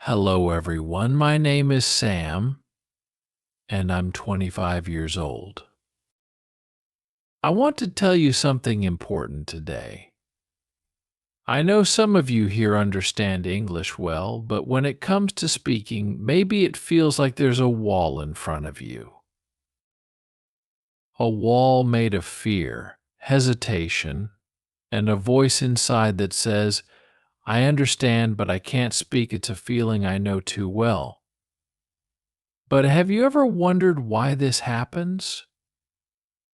Hello, everyone. My name is Sam, and I'm 25 years old. I want to tell you something important today. I know some of you here understand English well, but when it comes to speaking, maybe it feels like there's a wall in front of you. A wall made of fear, hesitation, and a voice inside that says, I understand, but I can't speak. It's a feeling I know too well. But have you ever wondered why this happens?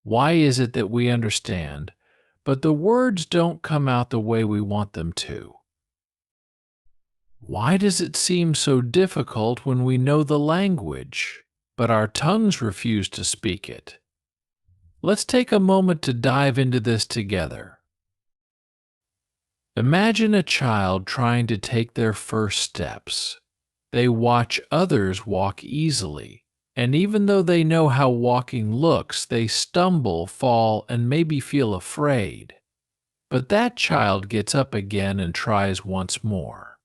Why is it that we understand, but the words don't come out the way we want them to? Why does it seem so difficult when we know the language, but our tongues refuse to speak it? Let's take a moment to dive into this together. Imagine a child trying to take their first steps. They watch others walk easily, and even though they know how walking looks, they stumble, fall, and maybe feel afraid. But that child gets up again and tries once more.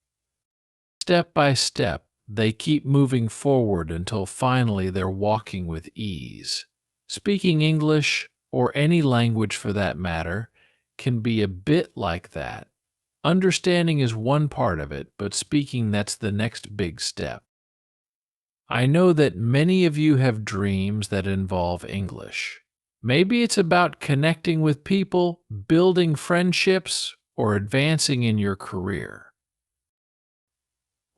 Step by step, they keep moving forward until finally they're walking with ease. Speaking English, or any language for that matter, can be a bit like that. Understanding is one part of it, but speaking, that's the next big step. I know that many of you have dreams that involve English. Maybe it's about connecting with people, building friendships, or advancing in your career.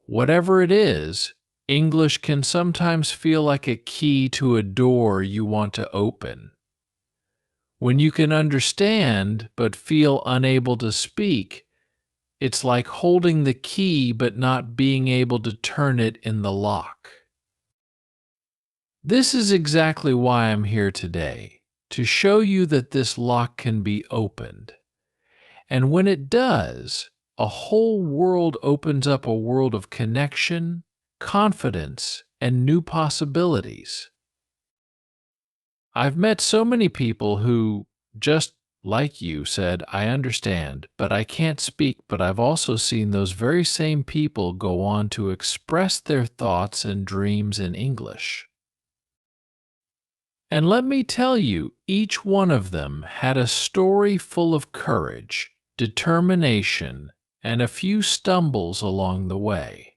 Whatever it is, English can sometimes feel like a key to a door you want to open. When you can understand but feel unable to speak, it's like holding the key but not being able to turn it in the lock. This is exactly why I'm here today, to show you that this lock can be opened. And when it does, a whole world opens up, a world of connection, confidence, and new possibilities. I've met so many people who, just like you, said, I understand, but I can't speak. But I've also seen those very same people go on to express their thoughts and dreams in English. And let me tell you, each one of them had a story full of courage, determination, and a few stumbles along the way.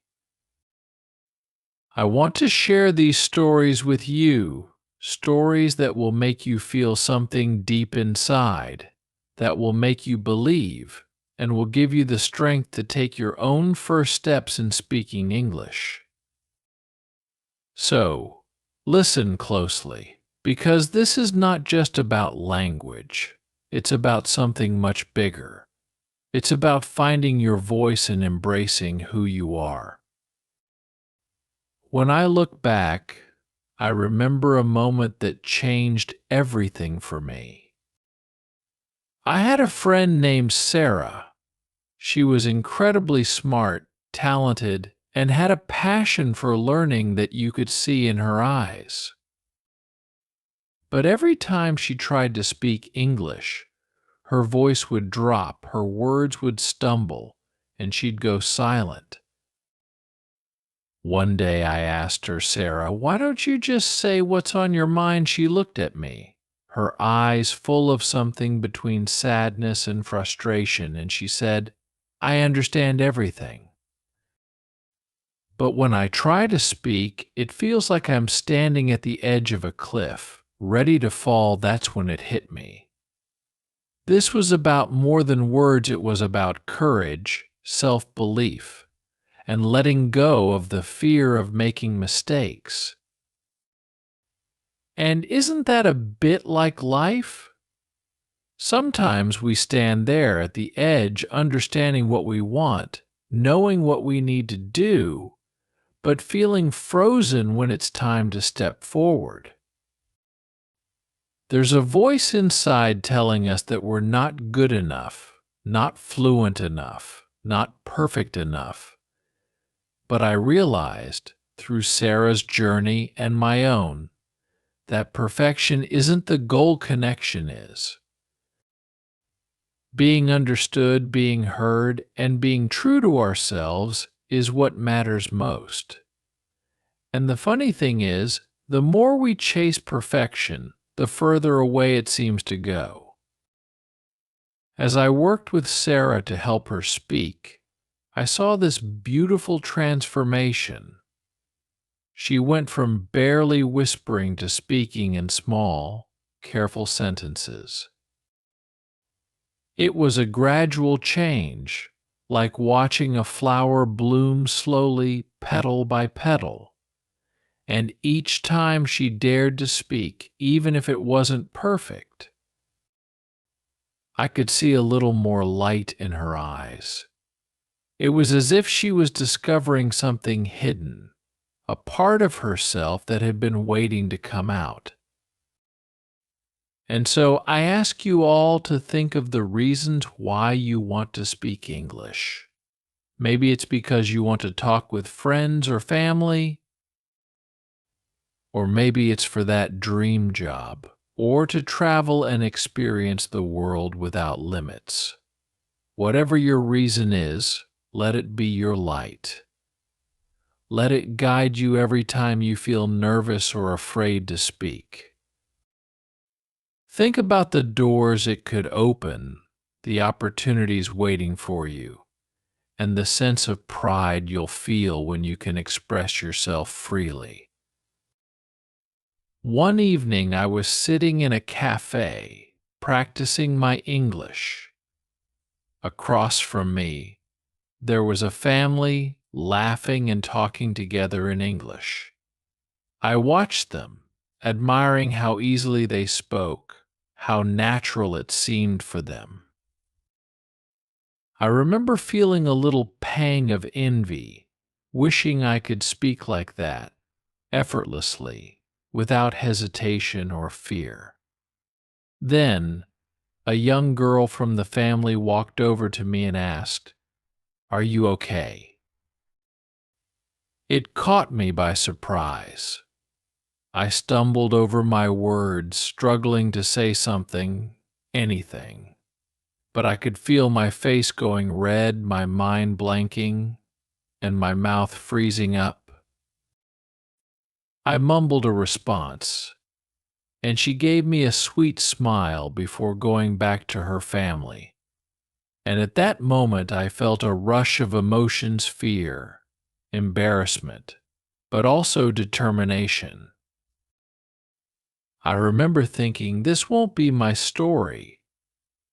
I want to share these stories with you, stories that will make you feel something deep inside, that will make you believe, and will give you the strength to take your own first steps in speaking English. So, listen closely, because this is not just about language. It's about something much bigger. It's about finding your voice and embracing who you are. When I look back, I remember a moment that changed everything for me. I had a friend named Sarah. She was incredibly smart, talented, and had a passion for learning that you could see in her eyes. But every time she tried to speak English, her voice would drop, her words would stumble, and she'd go silent. One day I asked her, Sarah, why don't you just say what's on your mind? She looked at me, her eyes full of something between sadness and frustration, and she said, I understand everything. But when I try to speak, it feels like I'm standing at the edge of a cliff, ready to fall. That's when it hit me. This was about more than words. It was about courage, self-belief, and letting go of the fear of making mistakes. And isn't that a bit like life? Sometimes we stand there at the edge, understanding what we want, knowing what we need to do, but feeling frozen when it's time to step forward. There's a voice inside telling us that we're not good enough, not fluent enough, not perfect enough. But I realized, through Sarah's journey and my own, that perfection isn't the goal, connection is. Being understood, being heard, and being true to ourselves is what matters most. And the funny thing is, the more we chase perfection, the further away it seems to go. As I worked with Sarah to help her speak, I saw this beautiful transformation. She went from barely whispering to speaking in small, careful sentences. It was a gradual change, like watching a flower bloom slowly, petal by petal. And each time she dared to speak, even if it wasn't perfect, I could see a little more light in her eyes. It was as if she was discovering something hidden, a part of herself that had been waiting to come out. And so I ask you all to think of the reasons why you want to speak English. Maybe it's because you want to talk with friends or family, or maybe it's for that dream job, or to travel and experience the world without limits. Whatever your reason is, let it be your light. Let it guide you every time you feel nervous or afraid to speak. Think about the doors it could open, the opportunities waiting for you, and the sense of pride you'll feel when you can express yourself freely. One evening I was sitting in a cafe, practicing my English. Across from me, there was a family laughing and talking together in English. I watched them, admiring how easily they spoke, how natural it seemed for them. I remember feeling a little pang of envy, wishing I could speak like that, effortlessly, without hesitation or fear. Then, a young girl from the family walked over to me and asked, "Are you okay?" It caught me by surprise. I stumbled over my words, struggling to say something, anything. But I could feel my face going red, my mind blanking, and my mouth freezing up. I mumbled a response, and she gave me a sweet smile before going back to her family. And at that moment I felt a rush of emotions: fear, embarrassment, but also determination. I remember thinking, this won't be my story.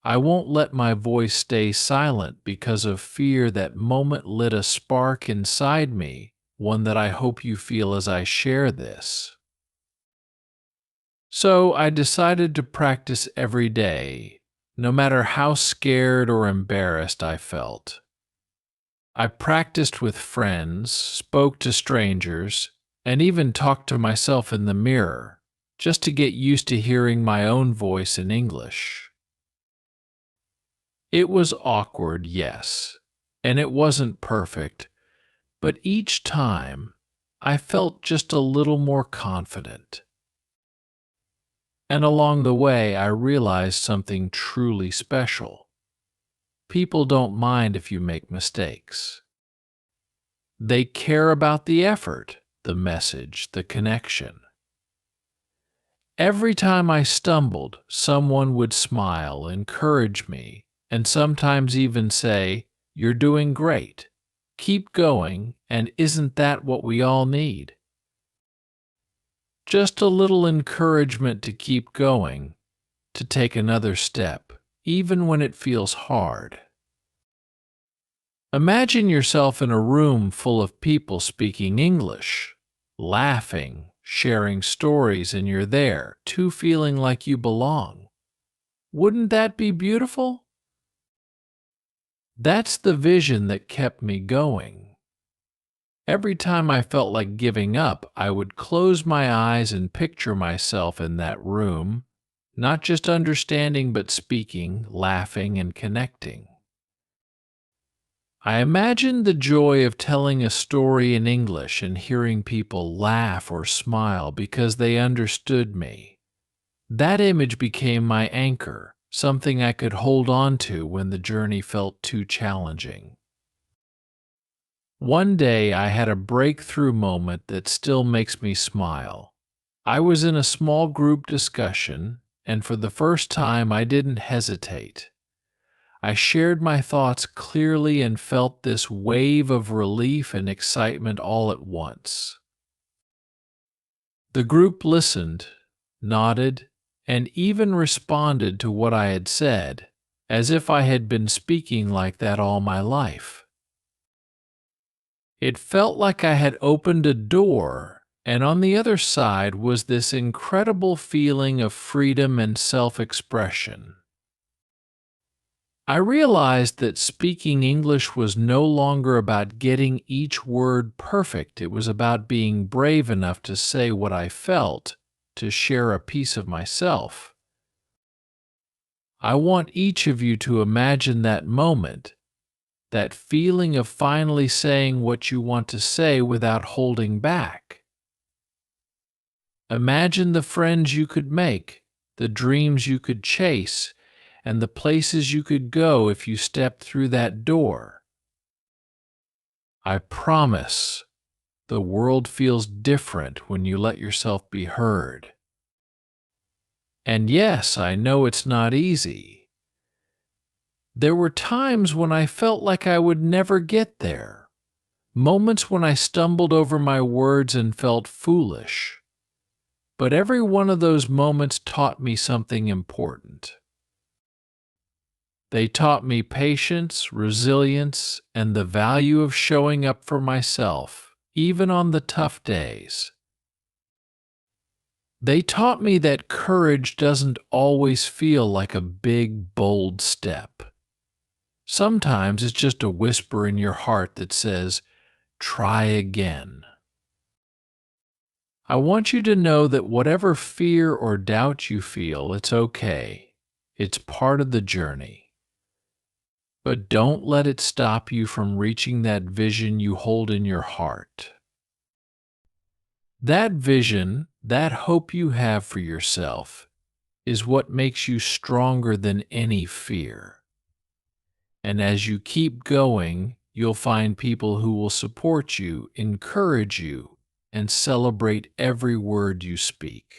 I won't let my voice stay silent because of fear. That moment lit a spark inside me, one that I hope you feel as I share this. So I decided to practice every day, no matter how scared or embarrassed I felt. I practiced with friends, spoke to strangers, and even talked to myself in the mirror, just to get used to hearing my own voice in English. It was awkward, yes, and it wasn't perfect, but each time I felt just a little more confident. And along the way, I realized something truly special. People don't mind if you make mistakes. They care about the effort, the message, the connection. Every time I stumbled, someone would smile, encourage me, and sometimes even say, "You're doing great. Keep going, and isn't that what we all need?" Just a little encouragement to keep going, to take another step, even when it feels hard. Imagine yourself in a room full of people speaking English, laughing, sharing stories, and you're there, too, feeling like you belong. Wouldn't that be beautiful? That's the vision that kept me going. Every time I felt like giving up, I would close my eyes and picture myself in that room, not just understanding but speaking, laughing, and connecting. I imagined the joy of telling a story in English and hearing people laugh or smile because they understood me. That image became my anchor, something I could hold on to when the journey felt too challenging. One day I had a breakthrough moment that still makes me smile. I was in a small group discussion, and for the first time I didn't hesitate. I shared my thoughts clearly and felt this wave of relief and excitement all at once. The group listened, nodded, and even responded to what I had said, as if I had been speaking like that all my life. It felt like I had opened a door, and on the other side was this incredible feeling of freedom and self-expression. I realized that speaking English was no longer about getting each word perfect. It was about being brave enough to say what I felt, to share a piece of myself. I want each of you to imagine that moment, that feeling of finally saying what you want to say without holding back. Imagine the friends you could make, the dreams you could chase, and the places you could go if you stepped through that door. I promise the world feels different when you let yourself be heard. And yes, I know it's not easy. There were times when I felt like I would never get there, moments when I stumbled over my words and felt foolish. But every one of those moments taught me something important. They taught me patience, resilience, and the value of showing up for myself, even on the tough days. They taught me that courage doesn't always feel like a big, bold step. Sometimes it's just a whisper in your heart that says, "Try again." I want you to know that whatever fear or doubt you feel, it's okay. It's part of the journey. But don't let it stop you from reaching that vision you hold in your heart. That vision, that hope you have for yourself, is what makes you stronger than any fear. And as you keep going, you'll find people who will support you, encourage you, and celebrate every word you speak.